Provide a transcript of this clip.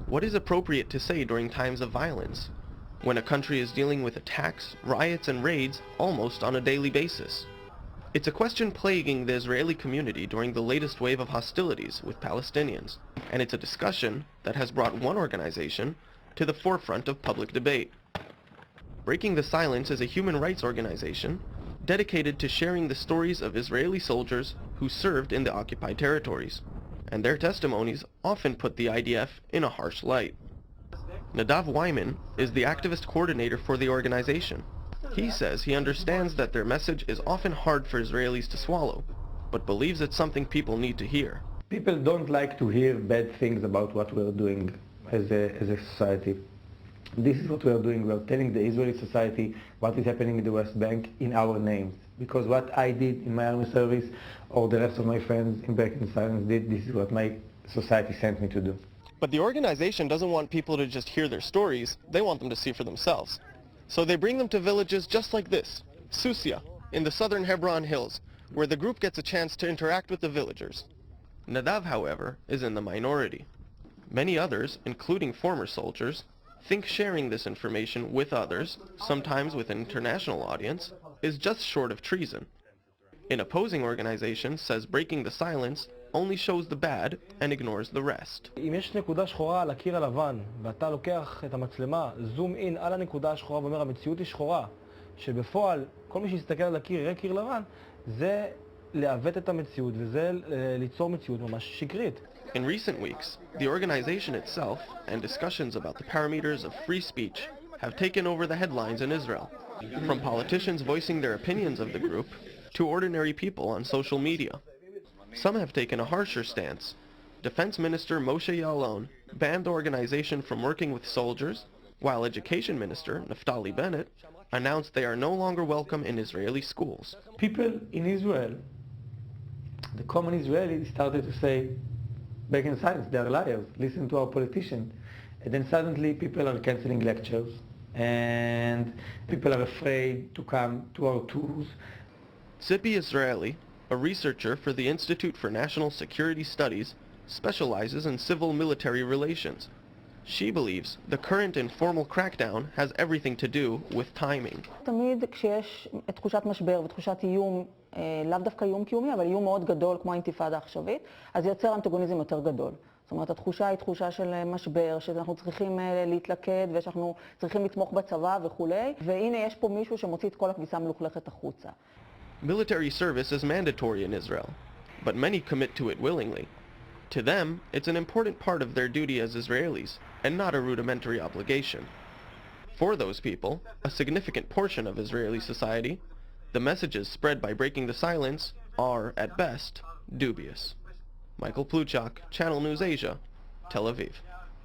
What is appropriate to say during times of violence, when a country is dealing with attacks, riots, and raids almost on a daily basis? It's a question plaguing the Israeli community during the latest wave of hostilities with Palestinians, and it's a discussion that has brought one organization to the forefront of public debate. Breaking the Silence is a human rights organization dedicated to sharing the stories of Israeli soldiers who served in the occupied territories, and their testimonies often put the IDF in a harsh light. Nadav Wyman is the activist coordinator for the organization. He says he understands that their message is often hard for Israelis to swallow, but believes it's something people need to hear. People don't like to hear bad things about what we're doing as a society. This is what we are doing. We are telling the Israeli society what is happening in the West Bank in our names. Because what I did in my army service, or the rest of my friends in Breaking the Silence did, this is what my society sent me to do. But the organization doesn't want people to just hear their stories, they want them to see for themselves. So they bring them to villages just like this, Susia, in the southern Hebron Hills, where the group gets a chance to interact with the villagers. Nadav, however, is in the minority. Many others, including former soldiers, think sharing this information with others, sometimes with an international audience, is just short of treason. An opposing organization says breaking the silence only shows the bad and ignores the rest. אם יש נקודה שחורה על הקיר הלבן, ואתה לוקח את המצלמה, זום אין על הנקודה השחורה ואומר המציאות היא שחורה, שבפועל כל מי שיסתכל על הקיר יראה קיר לבן, זה לעוות את המציאות וזה ליצור מציאות ממש שקרית. In recent weeks, the organization itself and discussions about the parameters of free speech have taken over the headlines in Israel, from politicians voicing their opinions of the group to ordinary people on social media. Some have taken a harsher stance. Defense Minister Moshe Ya'alon banned the organization from working with soldiers, while Education Minister Naftali Bennett announced they are no longer welcome in Israeli schools. People in Israel, the common Israelis, started to say, Breaking the Silence, they are liars, listen to our politician. And then suddenly people are cancelling lectures, and people are afraid to come to our tours. Tzipi Israeli, a researcher for the Institute for National Security Studies, specializes in civil-military relations. She believes the current informal crackdown has everything to do with timing. תמיד כשיש תחושת משבר ותחושת איום, לאו דווקא איום קיומי, אבל איום מאוד גדול כמו האינתיפאדה העכשווית, אז יוצר אנטגוניזם יותר גדול. זאת אומרת, התחושה היא תחושה של משבר, שאנחנו צריכים להתלכד ושאנחנו צריכים לתמוך בצבא וכו'. והנה יש פה מישהו שמוציא את כל הכביסה המלוכלכת החוצה. Military service is mandatory in Israel, but many commit to it willingly. To them, it's an important part of their duty as Israelis, and not a rudimentary obligation. For those people, a significant portion of Israeli society, the messages spread by breaking the silence are, at best, dubious. Michael Pluchak, Channel News Asia, Tel Aviv.